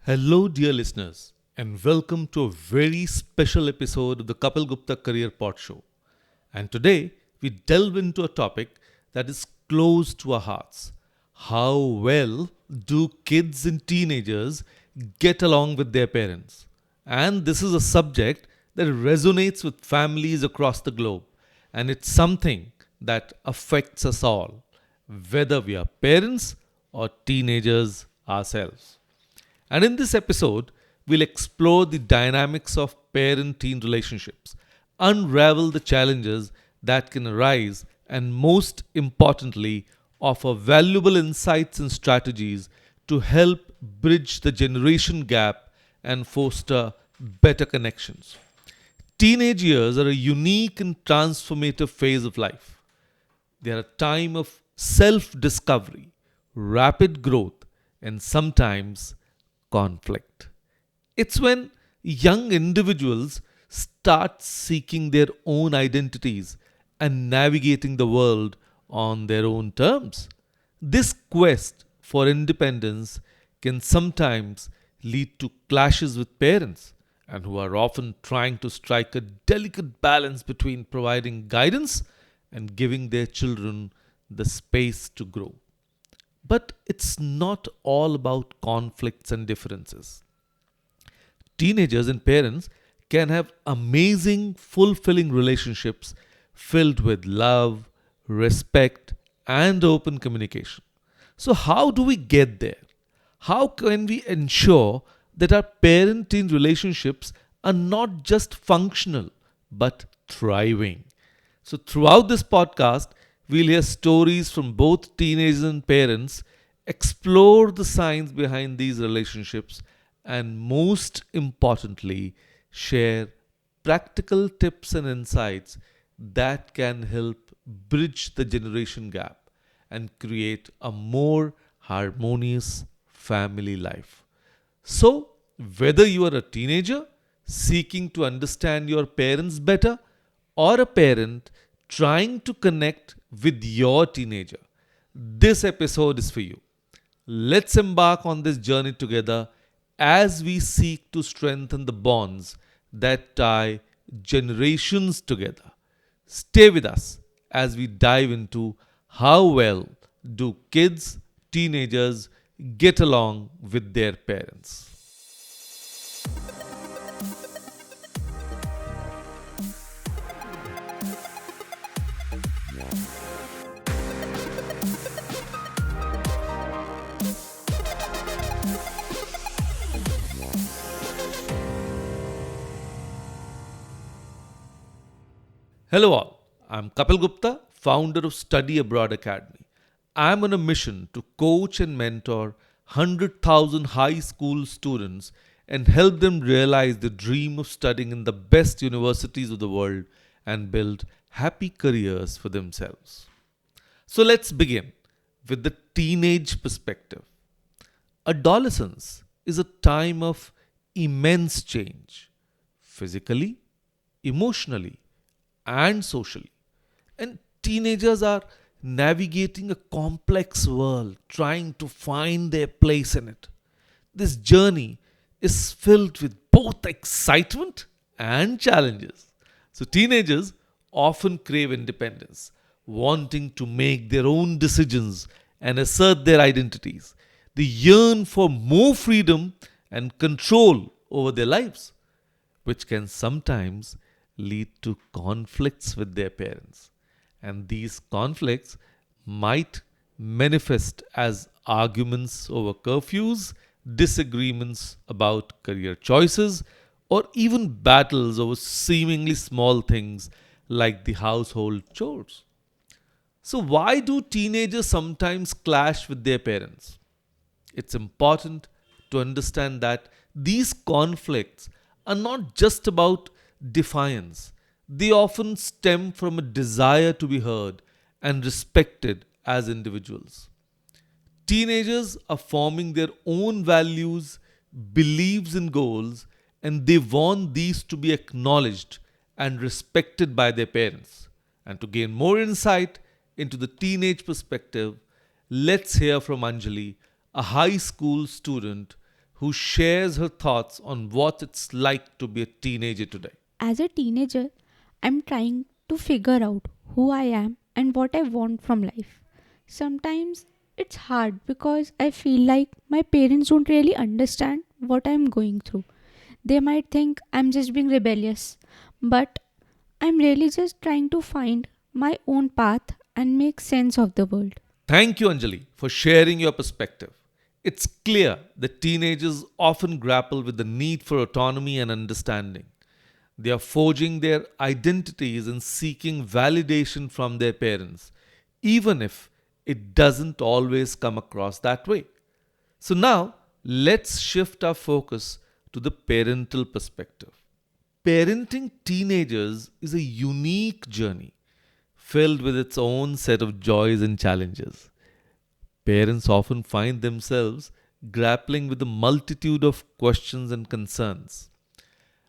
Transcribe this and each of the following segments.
Hello, dear listeners, and welcome to a very special episode of the Kapeel Gupta Career Pod Show. And today, we delve into a topic that is close to our hearts. How well do kids and teenagers get along with their parents? And this is a subject that resonates with families across the globe, and it's something that affects us all, whether we are parents or teenagers ourselves. And in this episode, we'll explore the dynamics of parent teen relationships, unravel the challenges that can arise, and most importantly, offer valuable insights and strategies to help bridge the generation gap and foster better connections. Teenage years are a unique and transformative phase of life. They are a time of self discovery, rapid growth, and sometimes conflict. It's when young individuals start seeking their own identities and navigating the world on their own terms. This quest for independence can sometimes lead to clashes with parents, and who are often trying to strike a delicate balance between providing guidance and giving their children the space to grow. But it's not all about conflicts and differences. Teenagers and parents can have amazing, fulfilling relationships filled with love, respect, and open communication. So, how do we get there? How can we ensure that our parent teen relationships are not just functional but thriving? So, throughout this podcast, we'll hear stories from both teenagers and parents, explore the science behind these relationships, and most importantly, share practical tips and insights that can help bridge the generation gap and create a more harmonious family life. So, whether you are a teenager seeking to understand your parents better or a parent trying to connect with your teenager, this episode is for you. Let's embark on this journey together as we seek to strengthen the bonds that tie generations together. Stay with us as we dive into how well do kids, teenagers get along with their parents. Hello, all. I'm Kapeel Gupta, founder of Study Abroad Academy. I'm on a mission to coach and mentor 100,000 high school students and help them realize the dream of studying in the best universities of the world and build happy careers for themselves. So let's begin with the teenage perspective. Adolescence is a time of immense change, physically, emotionally, and socially. And teenagers are navigating a complex world, trying to find their place in it. This journey is filled with both excitement and challenges. So, teenagers often crave independence, wanting to make their own decisions and assert their identities. They yearn for more freedom and control over their lives, which can sometimes lead to conflicts with their parents. And these conflicts might manifest as arguments over curfews, disagreements about career choices, or even battles over seemingly small things like the household chores. So, why do teenagers sometimes clash with their parents? It's important to understand that these conflicts are not just about defiance, they often stem from a desire to be heard and respected as individuals. Teenagers are forming their own values, beliefs, and goals, and they want these to be acknowledged and respected by their parents. And to gain more insight into the teenage perspective, let's hear from Anjali, a high school student who shares her thoughts on what it's like to be a teenager today. As a teenager, I'm trying to figure out who I am and what I want from life. Sometimes it's hard because I feel like my parents don't really understand what I'm going through. They might think I'm just being rebellious, but I'm really just trying to find my own path and make sense of the world. Thank you, Anjali, for sharing your perspective. It's clear that teenagers often grapple with the need for autonomy and understanding. They are forging their identities and seeking validation from their parents, even if it doesn't always come across that way. So, now let's shift our focus to the parental perspective. Parenting teenagers is a unique journey filled with its own set of joys and challenges. Parents often find themselves grappling with a multitude of questions and concerns.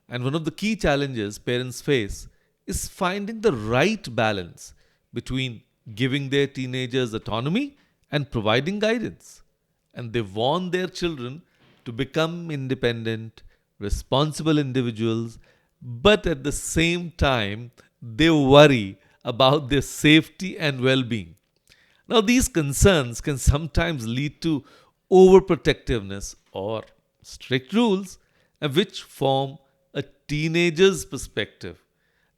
And one of the key challenges parents face is finding the right balance between giving their teenagers autonomy and providing guidance. And they want their children to become independent, responsible individuals, but at the same time, they worry about their safety and well being. Now, these concerns can sometimes lead to overprotectiveness or strict rules, which form a teenager's perspective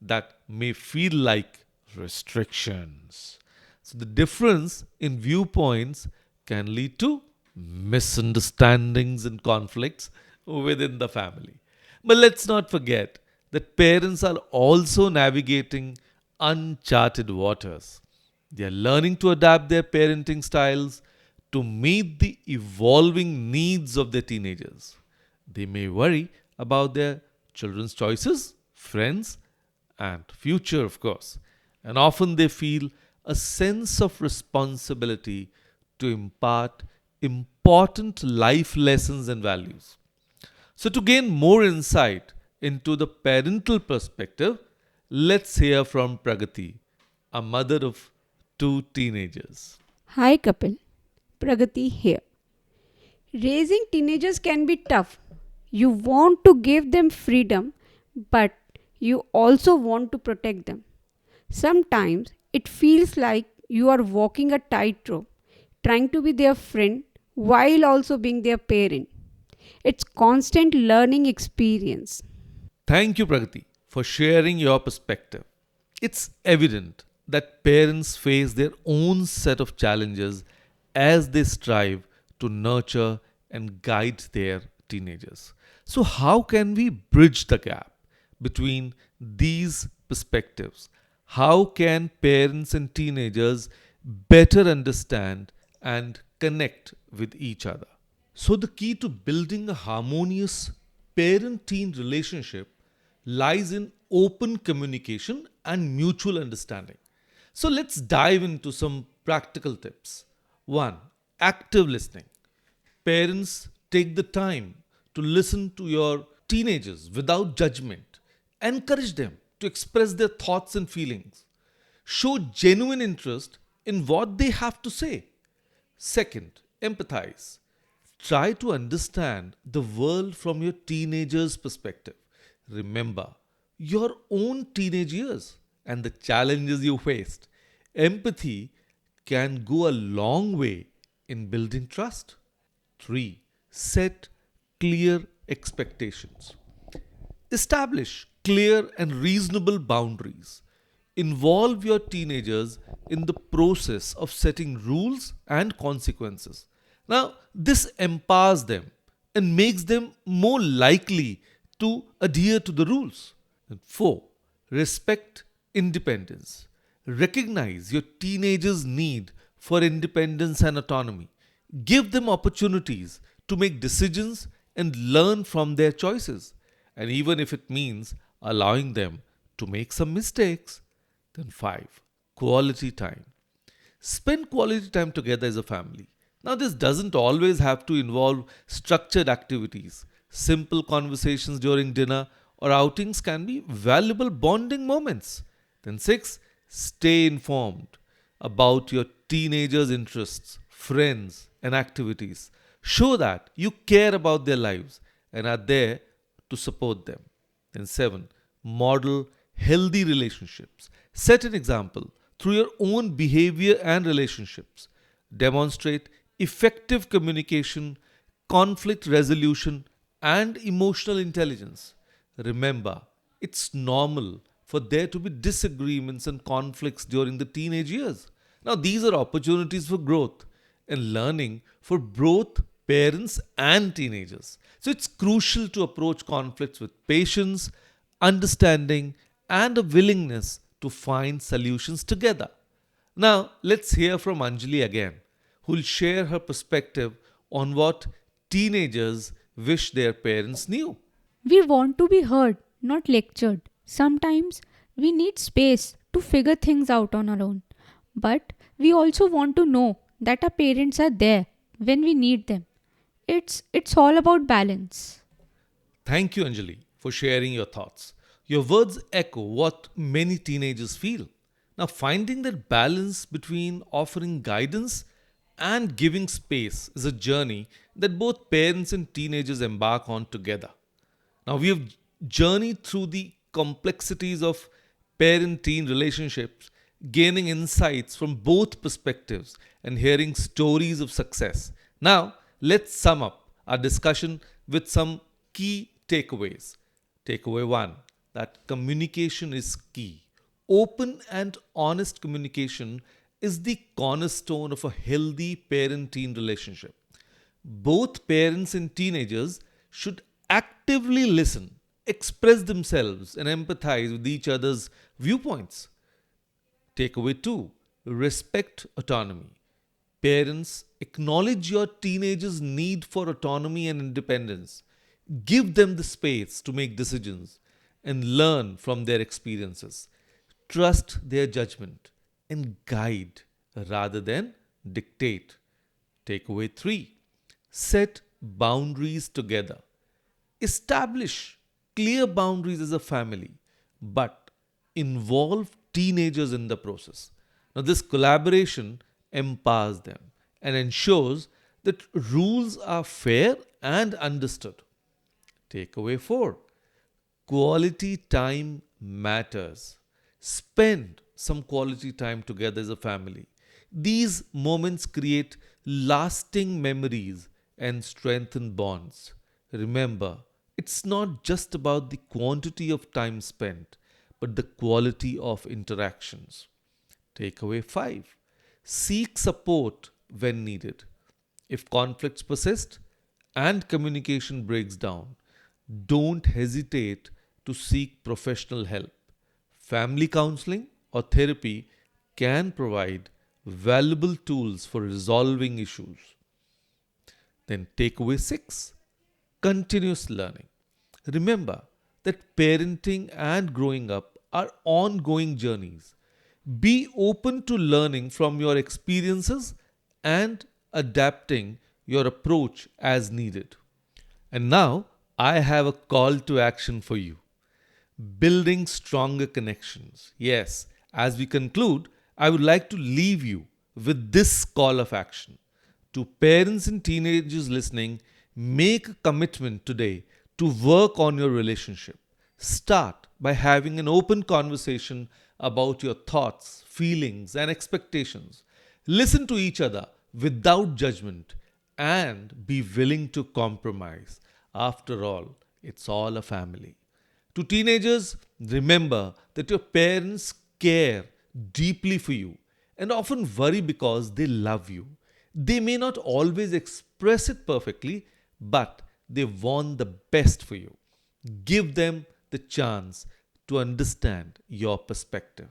that may feel like restrictions. So, the difference in viewpoints can lead to misunderstandings and conflicts within the family. But let's not forget that parents are also navigating uncharted waters. They are learning to adapt their parenting styles to meet the evolving needs of their teenagers. They may worry about their children's choices, friends, and future, of course. And often they feel a sense of responsibility to impart important life lessons and values. So, to gain more insight into the parental perspective, let's hear from Pragati, a mother of two teenagers. Hi Kapil, Pragati here. Raising teenagers can be tough. You want to give them freedom, but you also want to protect them. Sometimes it feels like you are walking a tightrope, trying to be their friend while also being their parent. It's constant learning experience. Thank you, Pragati, for sharing your perspective. It's evident that parents face their own set of challenges as they strive to nurture and guide their teenagers. So, how can we bridge the gap between these perspectives? How can parents and teenagers better understand and connect with each other? So, the key to building a harmonious parent teen relationship lies in open communication and mutual understanding. So, let's dive into some practical tips. 1. Active listening. Parents, take the time to listen to your teenagers without judgment. Encourage them to express their thoughts and feelings. Show genuine interest in what they have to say. Second, empathize. Try to understand the world from your teenager's perspective. Remember your own teenage years and the challenges you faced. Empathy can go a long way in building trust. 3. Set clear expectations. Establish clear and reasonable boundaries. Involve your teenagers in the process of setting rules and consequences. Now, this empowers them and makes them more likely to adhere to the rules. And 4. Respect independence. Recognize your teenagers' need for independence and autonomy. Give them opportunities to make decisions and learn from their choices. And even if it means allowing them to make some mistakes. Then 5. Quality time. Spend quality time together as a family. Now, this doesn't always have to involve structured activities. Simple conversations during dinner or outings can be valuable bonding moments. Then 6. Stay informed about your teenagers' interests, friends, and activities. Show that you care about their lives and are there to support them. And 7, model healthy relationships. Set an example through your own behavior and relationships. Demonstrate effective communication, conflict resolution, and emotional intelligence. Remember, it's normal for there to be disagreements and conflicts during the teenage years. Now, these are opportunities for growth and learning for both parents and teenagers. So, it's crucial to approach conflicts with patience, understanding, and a willingness to find solutions together. Now, let's hear from Anjali again, who will share her perspective on what teenagers wish their parents knew. We want to be heard, not lectured. Sometimes we need space to figure things out on our own. But we also want to know that our parents are there when we need them. It's all about balance. Thank you, Anjali, for sharing your thoughts. Your words echo what many teenagers feel. Now, finding that balance between offering guidance and giving space is a journey that both parents and teenagers embark on together. Now, we have journeyed through the complexities of parent teen relationships, gaining insights from both perspectives and hearing stories of success. Now, let's sum up our discussion with some key takeaways. Takeaway 1, that communication is key. Open and honest communication is the cornerstone of a healthy parent teen relationship. Both parents and teenagers should actively listen, express themselves, and empathize with each other's viewpoints. Takeaway 2, respect autonomy. Parents, acknowledge your teenagers' need for autonomy and independence. Give them the space to make decisions and learn from their experiences. Trust their judgment and guide rather than dictate. Takeaway 3, set boundaries together. Establish clear boundaries as a family, but involve teenagers in the process. Now, this collaboration empowers them and ensures that rules are fair and understood. Takeaway 4, quality time matters. Spend some quality time together as a family. These moments create lasting memories and strengthen bonds. Remember, it's not just about the quantity of time spent, but the quality of interactions. Takeaway 5, seek support when needed. If conflicts persist and communication breaks down, don't hesitate to seek professional help. Family counseling or therapy can provide valuable tools for resolving issues. Then, takeaway 6, continuous learning. Remember that parenting and growing up are ongoing journeys. Be open to learning from your experiences and adapting your approach as needed. And now I have a call to action for you: building stronger connections. Yes, as we conclude, I would like to leave you with this call of action. To parents and teenagers listening, make a commitment today to work on your relationship. Start by having an open conversation about your thoughts, feelings, and expectations. Listen to each other without judgment and be willing to compromise. After all, it's all a family. To teenagers, remember that your parents care deeply for you and often worry because they love you. They may not always express it perfectly, but they want the best for you. Give them the chance to understand your perspective.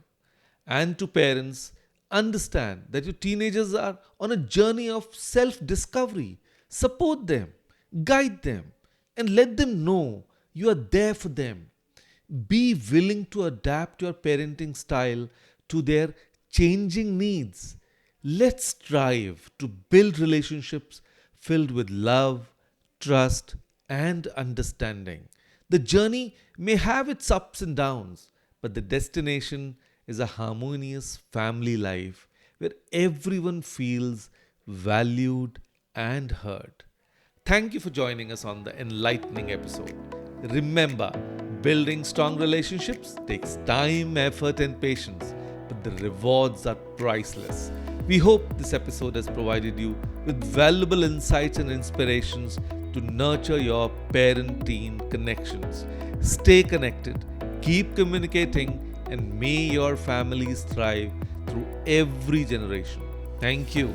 And to parents, understand that your teenagers are on a journey of self discovery. Support them, guide them, and let them know you are there for them. Be willing to adapt your parenting style to their changing needs. Let's strive to build relationships filled with love, trust, and understanding. The journey may have its ups and downs, but the destination is a harmonious family life where everyone feels valued and heard. Thank you for joining us on the enlightening episode. Remember, building strong relationships takes time, effort, and patience, but the rewards are priceless. We hope this episode has provided you with valuable insights and inspirations to nurture your parent teen connections. Stay connected, keep communicating, and may your families thrive through every generation. Thank you.